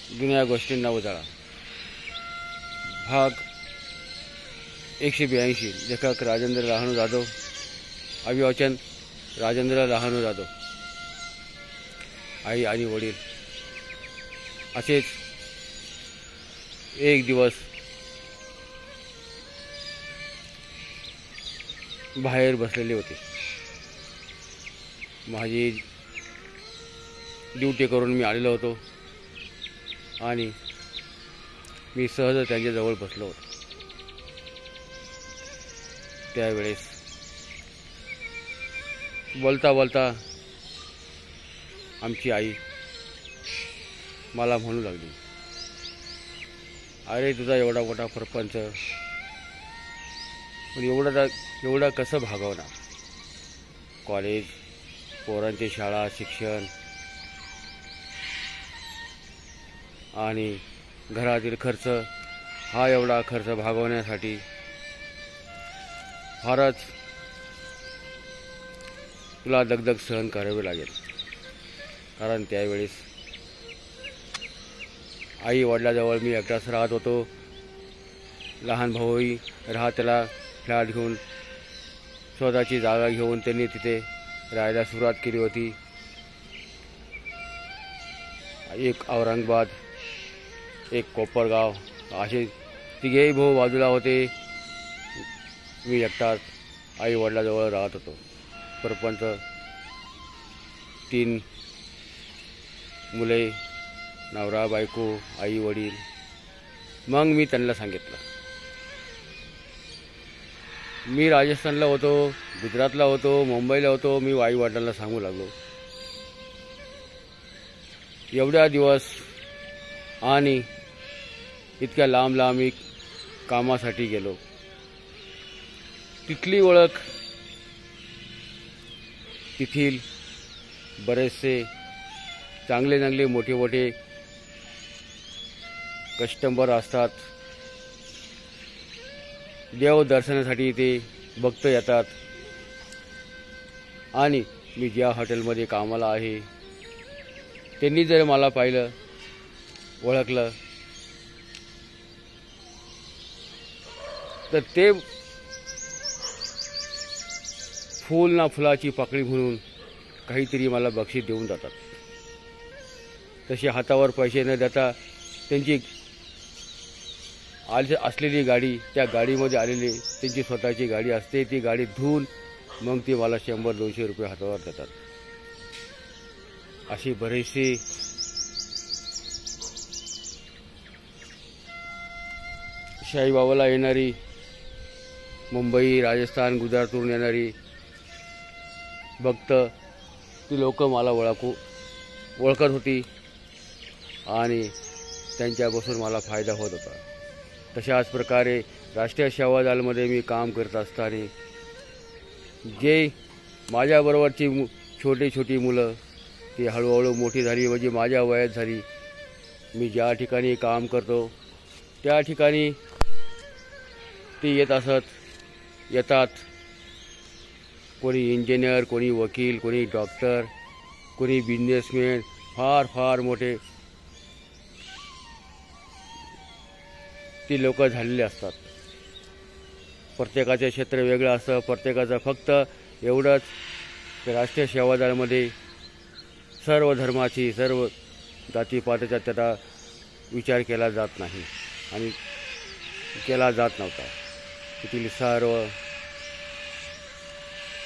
जुन्या गोष्टींना उजाळा भाग 182 लेखक राजेंद्र लहानू जाधव अभिवाचन राजेंद्र लहानू जाधव आई आणि वडील असेच एक दिवस बाहेर बसलेले होते। माझी ड्युटी करून मी आलेलो होतो आणि मी सहज त्यांच्याजवळ बसलो होतो। त्यावेळेस बोलता बोलता आमची आई मला म्हणू लागली, अरे तुझा एवढा मोठा प्रपंच पण एवढा कसं भागवणार? कॉलेज, पोरांची शाळा, शिक्षण आणि घरातील खर्च, हा एवढा खर्च भागवण्यासाठी फारच तुला दगदग सहन करावी लागेल। कारण त्यावेळेस आई वडिलाजवळ मी एकटाच राहत होतो। लहान भाऊही त्याला फ्लॅट घेऊन स्वतःची जागा घेऊन त्यांनी तिथे राहायला सुरुवात केली होती। एक औरंगाबाद, एक कोपरगाव, असे तिघेही भाऊ बाजूला होते। मी एकटाच आई वडिलाजवळ राहत होतो। सरपंच, 3 मुले, नवरा बायको, आई वडील। मग मी त्यांना सांगितलं, मी राजस्थानला होतो, गुजरातला होतो, मुंबईला होतो। मी आई वडिलांना सांगू लागलो, एवढ्या दिवस आणि इतक्या लांब मी कामासाठी गेलो। तिथली ओळख, तिथील बरेचसे चांगले मोठे कस्टमर असतात। देव दर्शनासाठी ते भक्त येतात आणि मी ज्या हॉटेलमध्ये कामाला आहे त्यांनी जर मला पाहिलं, ओळखलं, तर ते फूल ना फुलाची पाकळी म्हणून काहीतरी मला बक्षीस देऊन जातात। तसे हातावर पैसे न देता त्यांची असलेली गाडी, त्या गाडीमध्ये आलेली त्यांची स्वतःची गाडी असते, ती गाडी धुवून मग ती मला 100-200 रुपये हातावर देतात। अशी बरीचशी शाहीबाबाला येणारी, मुंबई, राजस्थान, गुजरातवरून येणारी भक्त, ती लोक मला ओळखत होती आणि त्यांच्यापासून मला फायदा होत होता। तशाच प्रकारे राष्ट्रीय सेवा दलामध्ये मी काम करत असताना जे माझ्याबरोबरची छोटी मुलं ती हळूहळू मोठी झाली, म्हणजे माझ्या वयात झाली। मी ज्या ठिकाणी काम करतो त्या ठिकाणी ती येतात। कोणी इंजिनियर, कोणी वकील, कोणी डॉक्टर, कोणी बिझनेसमॅन, फार मोठे ती लोक झालेली असतात। प्रत्येकाचे क्षेत्र वेगळं असतं। प्रत्येकाचं फक्त एवढंच की राष्ट्रीय सेवा दलामध्ये सर्व धर्माची, सर्व जातीपातीचा त्याचा विचार केला जात नाही आणि केला जात नव्हता। तिथली सर्व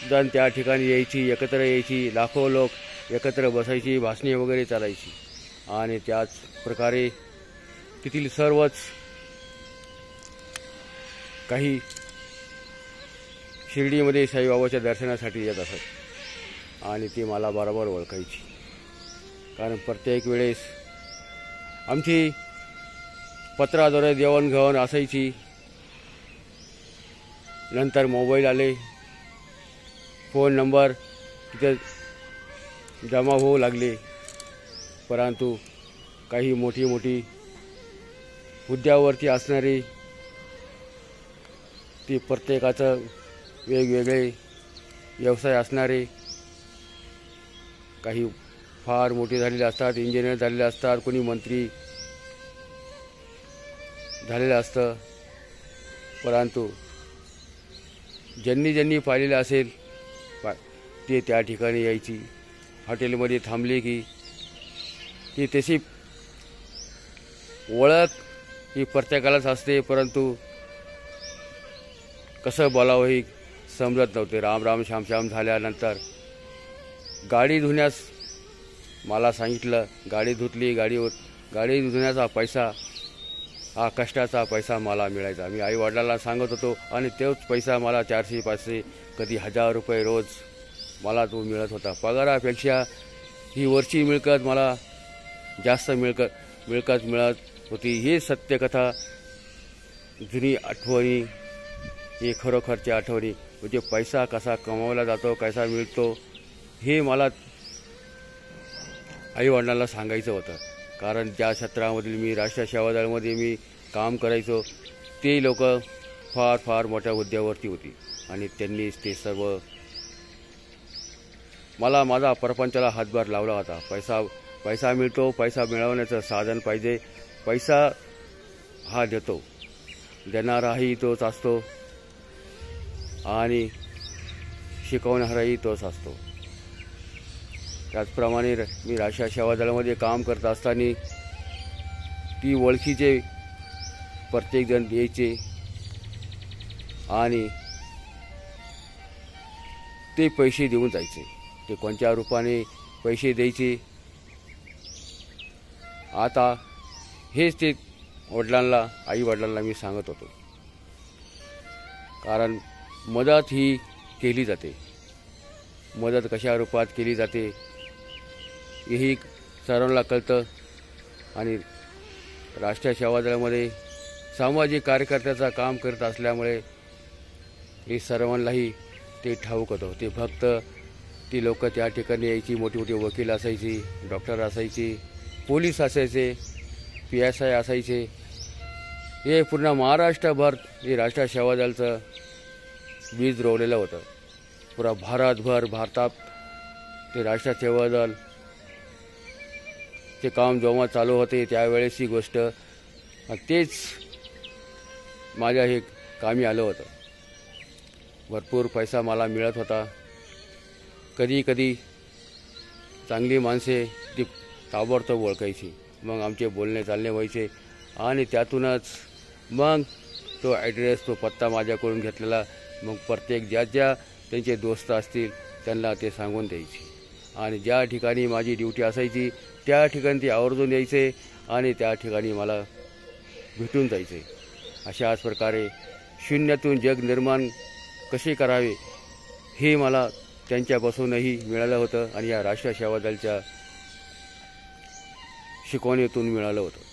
जण त्या ठिकाणी एकत्र यायची, लाखो लोक एकत्र बसायची, भाषणे वगैरे चालायची आणि त्याच प्रकारे तिथील सर्वच काही शिर्डीमध्ये साईबाबाच्या दर्शनासाठी येत असत आणि ती मला बरोबर ओळखायची। कारण प्रत्येक वेळेस आमची पत्राद्वारे देवाणघेवाण असायची। नंतर मोबाईल आले, फोन नंबर तिथे जमा होऊ लागले, परंतु काही मोठी हुद्द्यावरती असणारी ती प्रत्येकाचं वेगवेगळे व्यवसाय असणारे, काही फार मोठे झालेले असतात, इंजिनियर झालेले असतात, कोणी मंत्री, झालेलं असतं. परंतु ज्यांनी ज्यांनी पाहिलेलं असेल ते त्या ठिकाणी यायची. हॉटेलमध्ये थांबले की ती तशी ओळख ही प्रत्येकालाच असते, परंतु कसं बोलावं ही समजत नव्हते. राम राम श्याम श्याम झाल्यानंतर गाडी धुण्यास मला सांगितलं. गाडी धुतली. गाडी धुण्याचा पैसा हा कष्टाचा पैसा मला मिळायचा. मी आईवडिलांना सांगत होतो आणि तोच पैसा मला 400-500 कधी 1000 रुपये रोज मला तो मिळत होता. पगारापेक्षा ही वरची मिळकत मला जास्त मिळकत मिळत होती. ही सत्यकथा, जुनी आठवणी, हे खरोखरच्या आठवणी. म्हणजे पैसा कसा कमावला जातो, कसा मिळतो हे मला आईवडिलांना सांगायचं होतं. कारण ज्या क्षेत्रामधील मी राष्ट्रीय सेवा दलामध्ये मी काम करायचो ते लोक फार फार मोठ्या हुद्द्यावरती होती आणि त्यांनीच ते सर्व मला माझा परपंचाला हातभार लावला होता. पैसा मिळतो, पैसा मिळवण्याचं साधन पाहिजे. पैसा हा देतो, देणाराही तोच असतो आणि शिकवणाराही तोच असतो. त्याचप्रमाणे मी राष्ट्रीय सेवा दलामध्ये काम करत असताना ती ओळखीचे प्रत्येकजण यायचे आणि ते पैसे देऊन जायचे. ते कोणत्या रूपाने पैसे द्यायचे आता हेच ते आईवडिलांना मी सांगत होतो. कारण मदत ही केली जाते. मदत कशा रूपात केली जाते हेही सर्वांना कळतं. आणि राष्ट्रीय सेवा दलामध्ये सामाजिक कार्यकर्त्याचं काम करत असल्यामुळे हे सर्वांनाही ते ठाऊक होतं. ते फक्त ती लोक त्या ठिकाणी यायची. मोठी मोठी वकील असायची, डॉक्टर असायची, पोलीस असायचे, PSI असायचे. हे पूर्ण महाराष्ट्रभर हे राष्ट्रीय सेवा दलाचं बीज रोवलेलं होतं. पुरा भारतात ते राष्ट्रीय सेवा दल ते काम जेव्हा चालू होते त्यावेळेस ही गोष्ट तेच माझ्या हे कामी आलं होतं. भरपूर पैसा मला मिळत होता. कधी कधी चांगली माणसे ती ताबडतोब ओळखायची. मग आमचे बोलणे चालणे व्हायचे आणि त्यातूनच मग तो ॲड्रेस, तो पत्ता माझ्याकडून घेतलेला मग प्रत्येक ज्या त्यांचे दोस्त असतील त्यांना ते सांगून द्यायचे. आणि ज्या ठिकाणी माझी ड्युटी असायची त्या ठिकाणी ते आवर्जून यायचे आणि त्या ठिकाणी मला भेटून जायचे. अशाच प्रकारे शून्यातून जग निर्माण कसे करावे हे मला त्यांच्यापासूनही मिळालं होतं आणि या राष्ट्रीय सेवा दलाच्या शिकवणीतून मिळालं होतं.